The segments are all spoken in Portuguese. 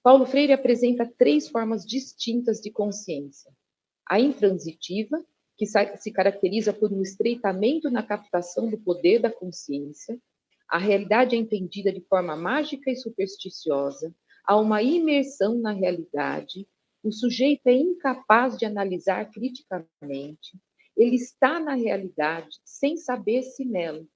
Paulo Freire apresenta 3 formas distintas de consciência. A intransitiva, que se caracteriza por um estreitamento na captação do poder da consciência. A realidade é entendida de forma mágica e supersticiosa. Há uma imersão na realidade. O sujeito é incapaz de analisar criticamente. Ele está na realidade sem saber-se nela.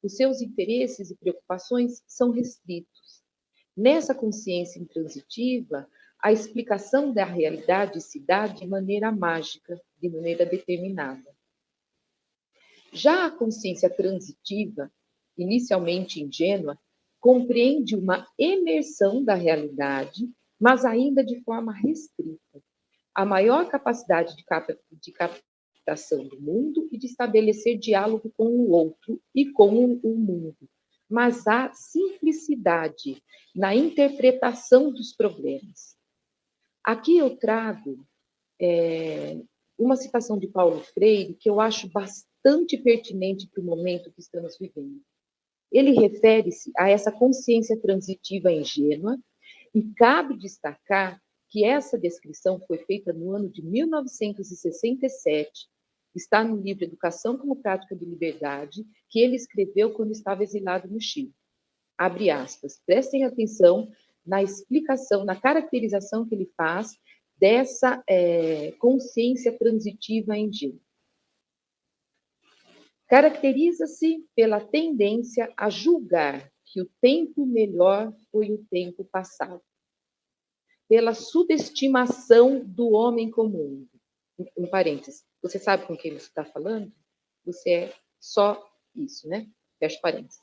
Os seus interesses e preocupações são restritos. Nessa consciência intransitiva, a explicação da realidade se dá de maneira mágica, de maneira determinada. Já a consciência transitiva, inicialmente ingênua, compreende uma imersão da realidade, mas ainda de forma restrita. A maior capacidade de captação do mundo e de estabelecer diálogo com o outro e com o mundo. Mas há simplicidade na interpretação dos problemas. Aqui eu trago uma citação de Paulo Freire que eu acho bastante pertinente para o momento que estamos vivendo. Ele refere-se a essa consciência transitiva ingênua e cabe destacar que essa descrição foi feita no ano de 1967, está no livro Educação como Prática de Liberdade, que ele escreveu quando estava exilado no Chile. Abre aspas, prestem atenção na explicação, na caracterização que ele faz dessa consciência transitiva ingênua. Caracteriza-se pela tendência a julgar que o tempo melhor foi o tempo passado, pela subestimação do homem comum. Um parênteses, você sabe com quem você está falando? Você é só isso, né? Fecha parênteses.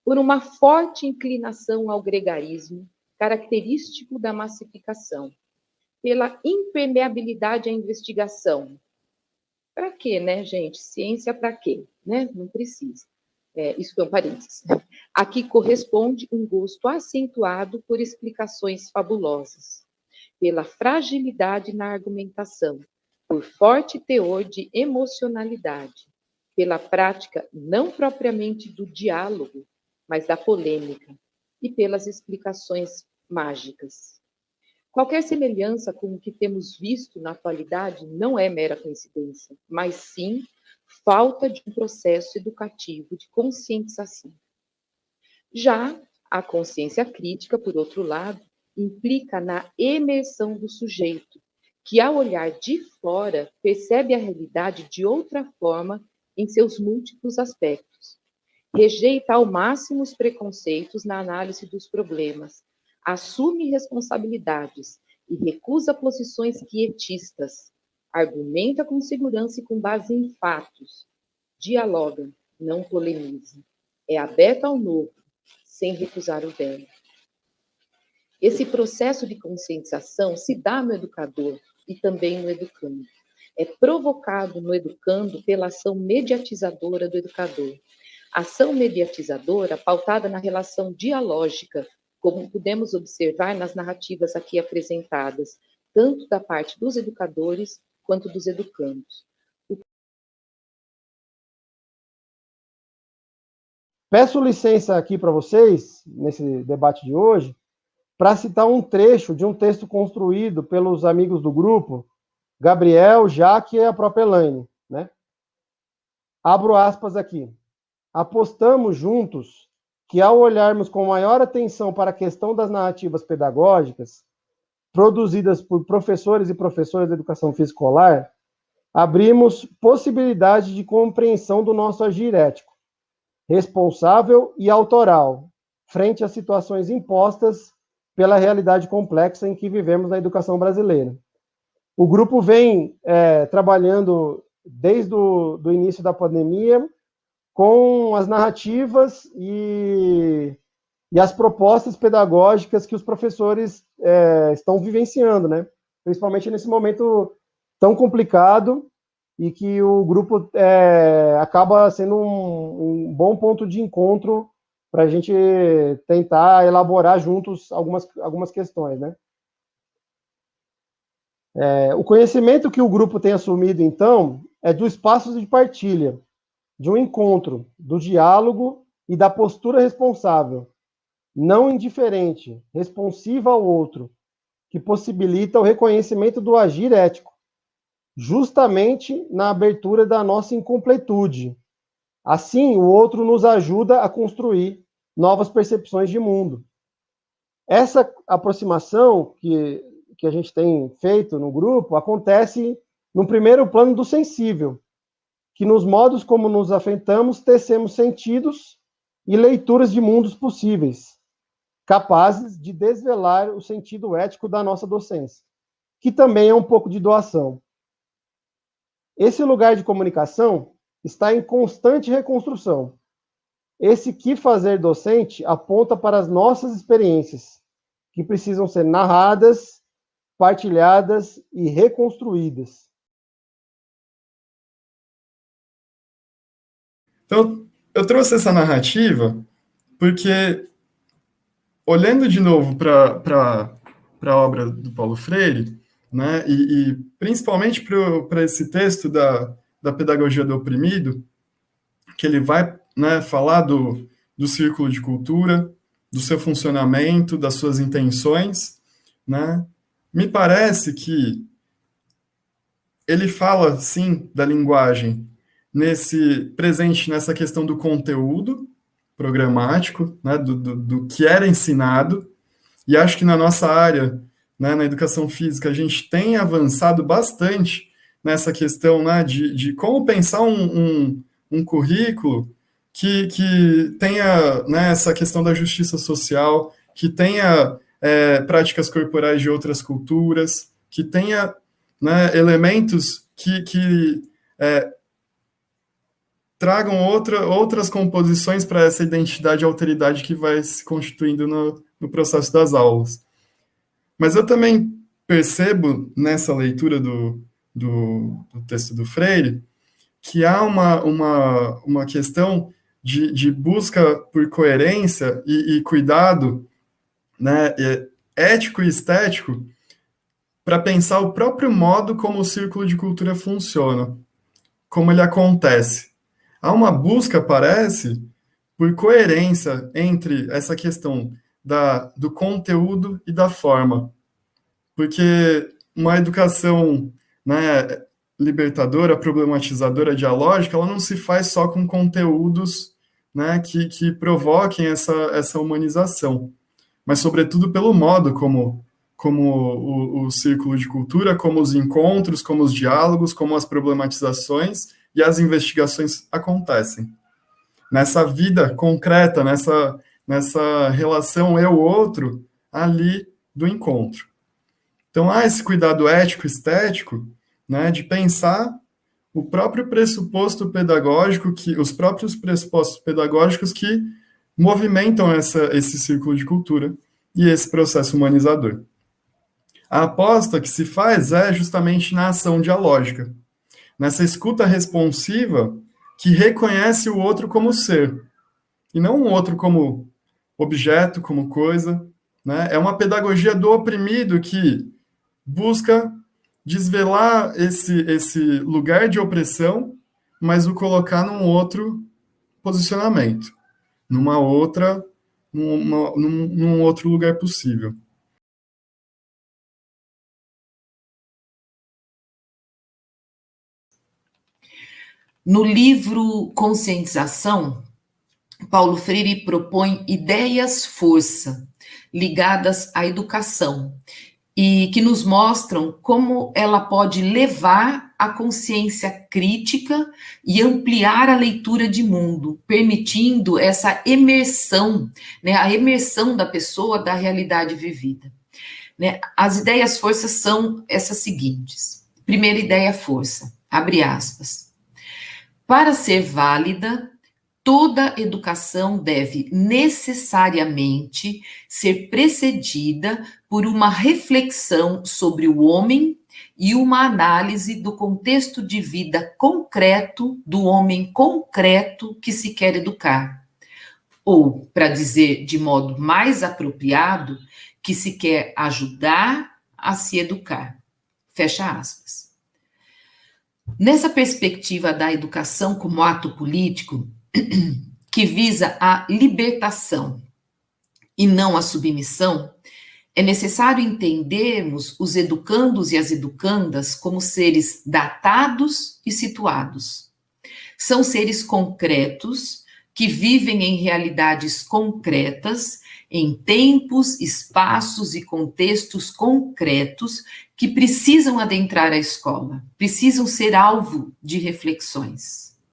Por uma forte inclinação ao gregarismo, característico da massificação, pela impermeabilidade à investigação. Para quê, né, gente? Ciência para quê? Né? Não precisa. Isso foi um parênteses. Aqui corresponde um gosto acentuado por explicações fabulosas, pela fragilidade na argumentação, por forte teor de emocionalidade, pela prática não propriamente do diálogo, mas da polêmica, e pelas explicações mágicas. Qualquer semelhança com o que temos visto na atualidade não é mera coincidência, mas sim falta de um processo educativo de conscientização. Já a consciência crítica, por outro lado, implica na imersão do sujeito, que ao olhar de fora percebe a realidade de outra forma em seus múltiplos aspectos. Rejeita ao máximo os preconceitos na análise dos problemas, assume responsabilidades e recusa posições quietistas, argumenta com segurança e com base em fatos, dialoga, não polemiza, é aberto ao novo, sem recusar o velho. Esse processo de conscientização se dá no educador e também no educando. É provocado no educando pela ação mediatizadora do educador. Ação mediatizadora pautada na relação dialógica, como podemos observar nas narrativas aqui apresentadas, tanto da parte dos educadores quanto dos educandos. Peço licença aqui para vocês, nesse debate de hoje, para citar um trecho de um texto construído pelos amigos do grupo, Gabriel, Jaque e a própria Elaine, né? Abro aspas aqui. Apostamos juntos que, ao olharmos com maior atenção para a questão das narrativas pedagógicas, produzidas por professores e professoras de educação física escolar, abrimos possibilidade de compreensão do nosso agir ético, responsável e autoral, frente às situações impostas pela realidade complexa em que vivemos na educação brasileira. O grupo vem trabalhando desde o início da pandemia com as narrativas e as propostas pedagógicas que os professores estão vivenciando, né? Principalmente nesse momento tão complicado e que o grupo acaba sendo um bom ponto de encontro para a gente tentar elaborar juntos algumas questões, né? O conhecimento que o grupo tem assumido, então, é do espaço de partilha, de um encontro, do diálogo e da postura responsável, não indiferente, responsiva ao outro, que possibilita o reconhecimento do agir ético, justamente na abertura da nossa incompletude. Assim, o outro nos ajuda a construir novas percepções de mundo. Essa aproximação que a gente tem feito no grupo acontece no primeiro plano do sensível, que nos modos como nos afetamos, tecemos sentidos e leituras de mundos possíveis, capazes de desvelar o sentido ético da nossa docência, que também é um pouco de doação. Esse lugar de comunicação está em constante reconstrução. Esse que fazer docente aponta para as nossas experiências, que precisam ser narradas, partilhadas e reconstruídas. Então, eu trouxe essa narrativa porque, olhando de novo para a obra do Paulo Freire, né, e principalmente para esse texto da pedagogia do oprimido, que ele vai, né, falar do círculo de cultura, do seu funcionamento, das suas intenções, né, me parece que ele fala, sim, da linguagem presente nessa questão do conteúdo programático, né, do que era ensinado, e acho que na nossa área, né, na educação física, a gente tem avançado bastante nessa questão, né, de como pensar um currículo que tenha, né, essa questão da justiça social, que tenha práticas corporais de outras culturas, que tenha, né, elementos que tragam outras composições para essa identidade e alteridade que vai se constituindo no processo das aulas. Mas eu também percebo, nessa leitura do texto do Freire, que há uma questão de busca por coerência e cuidado, né, ético e estético, para pensar o próprio modo como o círculo de cultura funciona, como ele acontece. Há uma busca, parece, por coerência entre essa questão do conteúdo e da forma. Porque uma educação, né, libertadora, problematizadora, dialógica, ela não se faz só com conteúdos, né, que provoquem essa humanização, mas, sobretudo, pelo modo como o círculo de cultura, como os encontros, como os diálogos, como as problematizações e as investigações acontecem. Nessa vida concreta, nessa relação eu-outro, ali do encontro. Então, há esse cuidado ético-estético, né, de pensar o próprio pressuposto pedagógico, os próprios pressupostos pedagógicos que movimentam esse círculo de cultura e esse processo humanizador. A aposta que se faz é justamente na ação dialógica, nessa escuta responsiva que reconhece o outro como ser, e não o outro como objeto, como coisa, né? É uma pedagogia do oprimido que busca desvelar esse lugar de opressão, mas o colocar num outro posicionamento, num outro lugar possível. No livro Conscientização, Paulo Freire propõe ideias-força ligadas à educação e que nos mostram como ela pode levar a consciência crítica e ampliar a leitura de mundo, permitindo essa imersão, né, a imersão da pessoa da realidade vivida. Né? As ideias-forças são essas seguintes. Primeira ideia-força, abre aspas. Para ser válida, toda educação deve necessariamente ser precedida por uma reflexão sobre o homem e uma análise do contexto de vida concreto do homem concreto que se quer educar. Ou, para dizer de modo mais apropriado, que se quer ajudar a se educar. Fecha aspas. Nessa perspectiva da educação como ato político, que visa a libertação e não a submissão, é necessário entendermos os educandos e as educandas como seres datados e situados. São seres concretos que vivem em realidades concretas, em tempos, espaços e contextos concretos que precisam adentrar a escola, precisam ser alvo de reflexões.